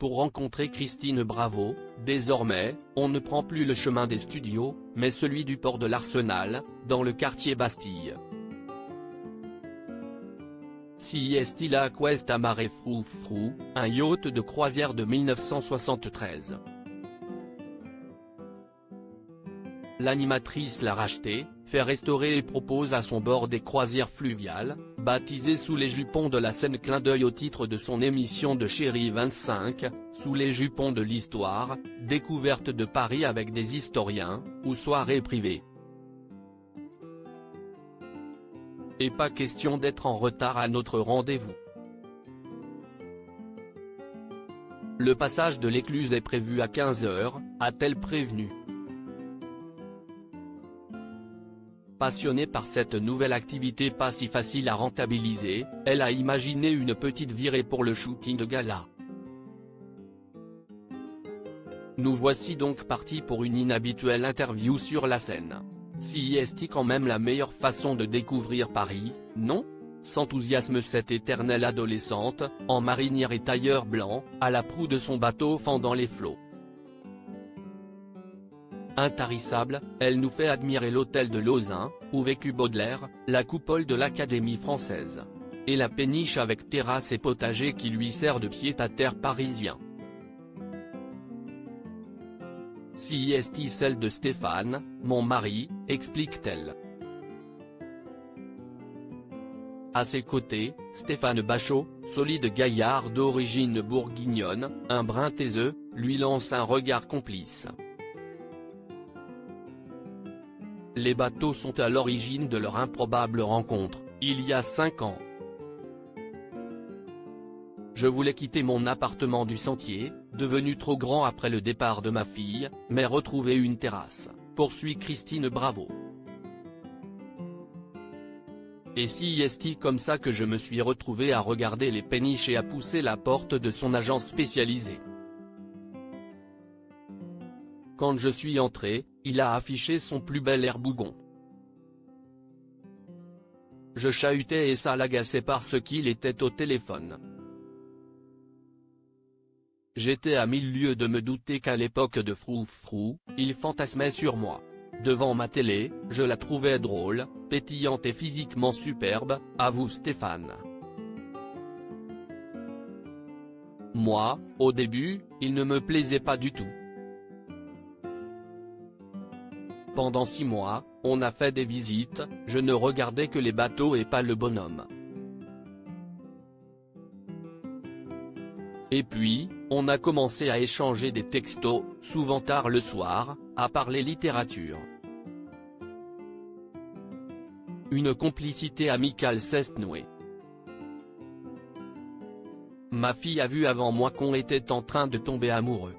pour rencontrer Christine Bravo. Désormais, on ne prend plus le chemin des studios, mais celui du port de l'Arsenal, dans le quartier Bastille. Si est-il à Questa Mare Frou Frou, un yacht de croisière de 1973. L'animatrice l'a racheté, fait restaurer et propose à son bord des croisières fluviales, baptisées Sous les jupons de la Seine, clin d'œil au titre de son émission de Chérie 25, Sous les jupons de l'histoire, découverte de Paris avec des historiens, ou soirée privée. Et pas question d'être en retard à notre rendez-vous. Le passage de l'écluse est prévu à 15 h, a-t-elle prévenu. Passionnée par cette nouvelle activité pas si facile à rentabiliser, elle a imaginé une petite virée pour le shooting de gala. Nous voici donc partis pour une inhabituelle interview sur la scène. Si est-il quand même la meilleure façon de découvrir Paris, non ? S'enthousiasme cette éternelle adolescente, en marinière et tailleur blanc, à la proue de son bateau fendant les flots. Intarissable, elle nous fait admirer l'hôtel de Lausanne, où vécut Baudelaire, la coupole de l'Académie française. Et la péniche avec terrasse et potager qui lui sert de pied-à-terre parisien. Si est-il celle de Stéphane, mon mari, explique-t-elle. À ses côtés, Stéphane Bachot, solide gaillard d'origine bourguignonne, un brin taiseux, lui lance un regard complice. Les bateaux sont à l'origine de leur improbable rencontre, il y a 5 ans. Je voulais quitter mon appartement du Sentier, devenu trop grand après le départ de ma fille, mais retrouver une terrasse, poursuit Christine Bravo. Et si est-il comme ça que je me suis retrouvé à regarder les péniches et à pousser la porte de son agence spécialisée. Quand je suis entré, il a affiché son plus bel air bougon. Je chahutais et ça l'agaçait parce qu'il était au téléphone. J'étais à 1000 lieues de me douter qu'à l'époque de Frou Frou, il fantasmait sur moi. Devant ma télé, je la trouvais drôle, pétillante et physiquement superbe, avoue Stéphane. Moi, au début, il ne me plaisait pas du tout. Pendant 6 mois, on a fait des visites, je ne regardais que les bateaux et pas le bonhomme. Et puis, on a commencé à échanger des textos, souvent tard le soir, à parler littérature. Une complicité amicale s'est nouée. Ma fille a vu avant moi qu'on était en train de tomber amoureux.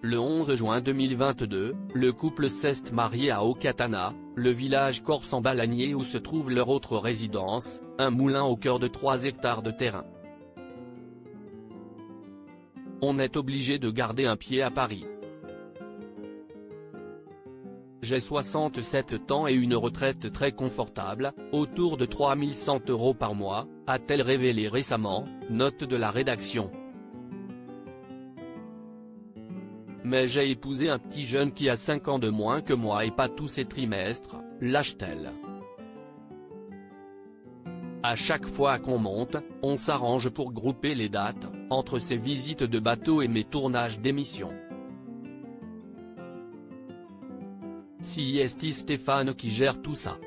Le 11 juin 2022, le couple s'est marié à Okatana, le village corse en Balanier où se trouve leur autre résidence, un moulin au cœur de 3 hectares de terrain. On est obligé de garder un pied à Paris. J'ai 67 ans et une retraite très confortable, autour de 3100 € par mois, a-t-elle révélé récemment, note de la rédaction. Mais j'ai épousé un petit jeune qui a 5 ans de moins que moi et pas tous ses trimestres, lâche-t-elle. À chaque fois qu'on monte, on s'arrange pour grouper les dates, entre ses visites de bateau et mes tournages d'émissions. Si est-il Stéphane qui gère tout ça.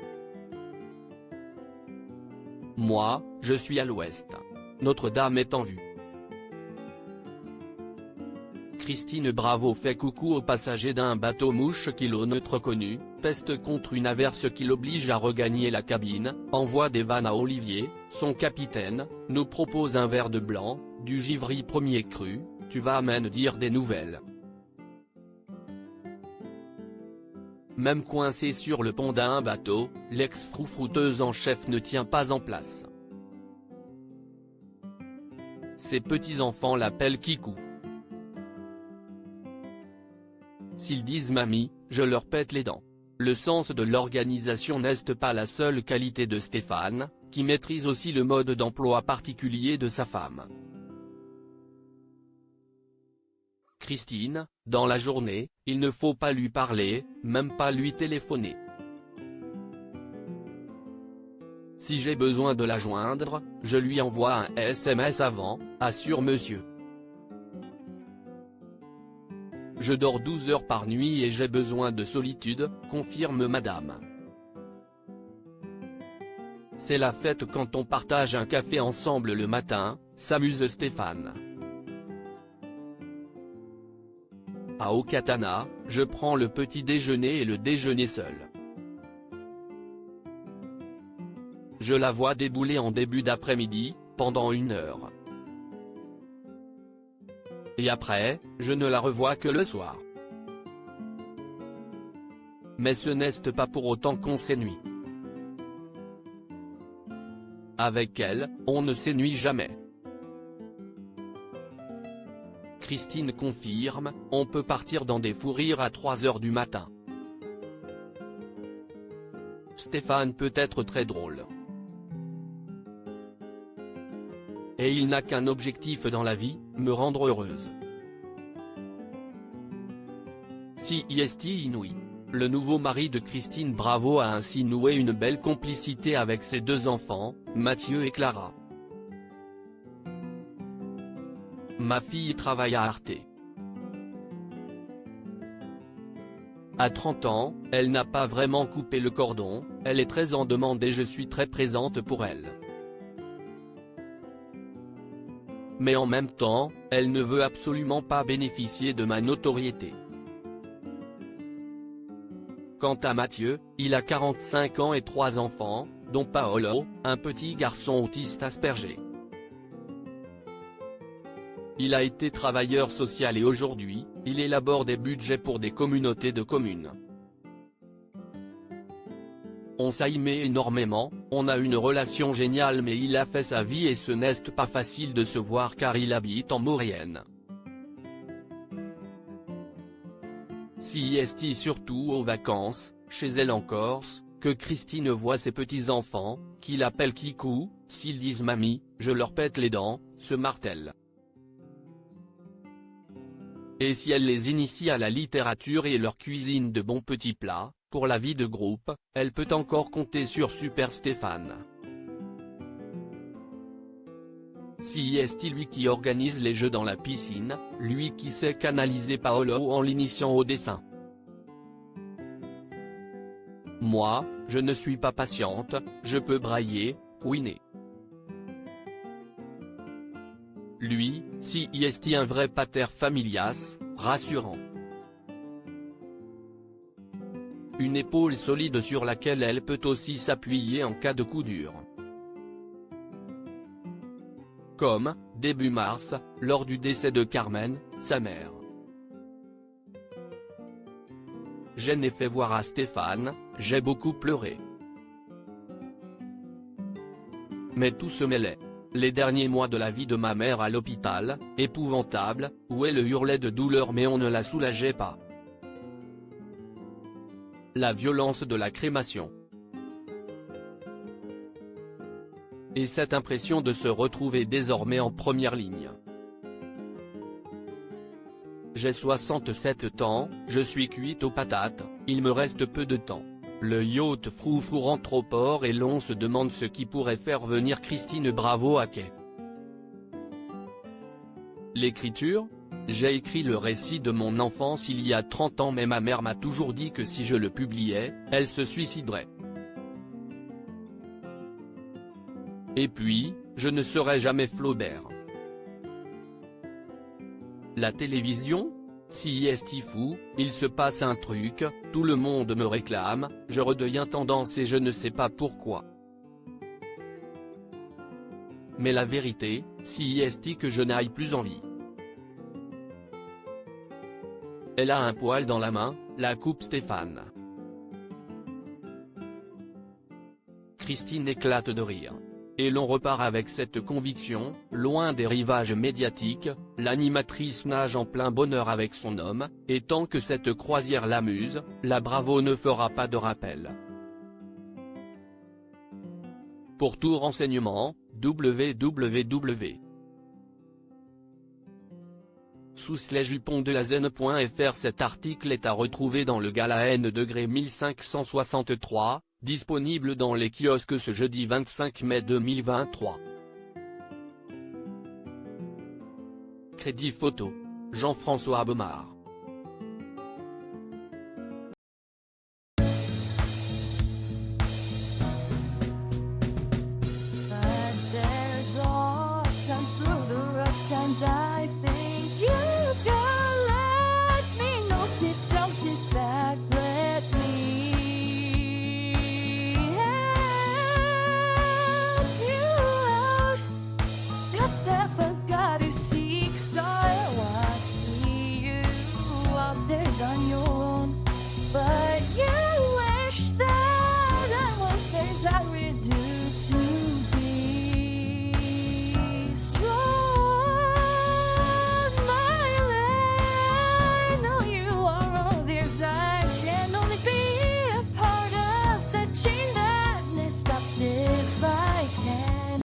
Moi, je suis à l'ouest. Notre-Dame est en vue. Christine Bravo fait coucou aux passagers d'un bateau-mouche kilomètre connu, peste contre une averse qui l'oblige à regagner la cabine, envoie des vannes à Olivier, son capitaine, nous propose un verre de blanc, du Givry premier cru, tu vas me dire des nouvelles. Même coincé sur le pont d'un bateau, l'ex-froufrouteuse en chef ne tient pas en place. Ses petits-enfants l'appellent Kikou. S'ils disent mamie, je leur pète les dents. Le sens de l'organisation n'est pas la seule qualité de Stéphane, qui maîtrise aussi le mode d'emploi particulier de sa femme. Christine, dans la journée, il ne faut pas lui parler, même pas lui téléphoner. Si j'ai besoin de la joindre, je lui envoie un SMS avant, assure monsieur. Je dors 12 heures par nuit et j'ai besoin de solitude, confirme madame. C'est la fête quand on partage un café ensemble le matin, s'amuse Stéphane. À Okatana, je prends le petit déjeuner et le déjeuner seul. Je la vois débouler en début d'après-midi, pendant 1 heure. Et après, je ne la revois que le soir. Mais ce n'est pas pour autant qu'on s'ennuie. Avec elle, on ne s'ennuie jamais. Christine confirme, on peut partir dans des fous rires à 3 heures du matin. Stéphane peut être très drôle. Et il n'a qu'un objectif dans la vie, me rendre heureuse. CIST inouï. Le nouveau mari de Christine Bravo a ainsi noué une belle complicité avec ses 2 enfants, Mathieu et Clara. Ma fille travaille à Arte. À 30 ans, elle n'a pas vraiment coupé le cordon, elle est très en demande et je suis très présente pour elle. Mais en même temps, elle ne veut absolument pas bénéficier de ma notoriété. Quant à Mathieu, il a 45 ans et 3 enfants, dont Paolo, un petit garçon autiste Asperger. Il a été travailleur social et aujourd'hui, il élabore des budgets pour des communautés de communes. On s'aimait énormément, on a une relation géniale mais il a fait sa vie et ce n'est pas facile de se voir car il habite en Maurienne. CIST surtout aux vacances, chez elle en Corse, que Christine voit ses petits-enfants, qui l'appellent Kikou, s'ils disent mamie, je leur pète les dents, se martèle. Et si elle les initie à la littérature et leur cuisine de bons petits plats, pour la vie de groupe, elle peut encore compter sur Super Stéphane. CIST lui qui organise les jeux dans la piscine, lui qui sait canaliser Paolo en l'initiant au dessin. Moi, je ne suis pas patiente, je peux brailler, couiner. Lui, CIST un vrai pater familias, rassurant. Une épaule solide sur laquelle elle peut aussi s'appuyer en cas de coup dur. Comme, début mars, lors du décès de Carmen, sa mère. Je n'ai fait voir à Stéphane, j'ai beaucoup pleuré. Mais tout se mêlait. Les derniers mois de la vie de ma mère à l'hôpital, épouvantable, où elle hurlait de douleur mais on ne la soulageait pas. La violence de la crémation. Et cette impression de se retrouver désormais en première ligne. J'ai 67 ans, je suis cuite aux patates, il me reste peu de temps. Le yacht froufrou rentre au port et l'on se demande ce qui pourrait faire venir Christine Bravo à quai. L'écriture ? J'ai écrit le récit de mon enfance il y a 30 ans mais ma mère m'a toujours dit que si je le publiais, elle se suiciderait. Et puis, je ne serai jamais Flaubert. La télévision ? CIST fou, il se passe un truc, tout le monde me réclame, je redeviens tendance et je ne sais pas pourquoi. Mais la vérité, CIST que je n'aille plus en vie. Elle a un poil dans la main, la coupe Stéphane. Christine éclate de rire. Et l'on repart avec cette conviction, loin des rivages médiatiques, l'animatrice nage en plein bonheur avec son homme, et tant que cette croisière l'amuse, la Bravo ne fera pas de rappel. Pour tout renseignement, www. sous les jupons de la Zen.fr. Cet article est à retrouver dans le Gala N degré 1563, disponible dans les kiosques ce jeudi 25 mai 2023. Crédit photo. Jean-François Baumard.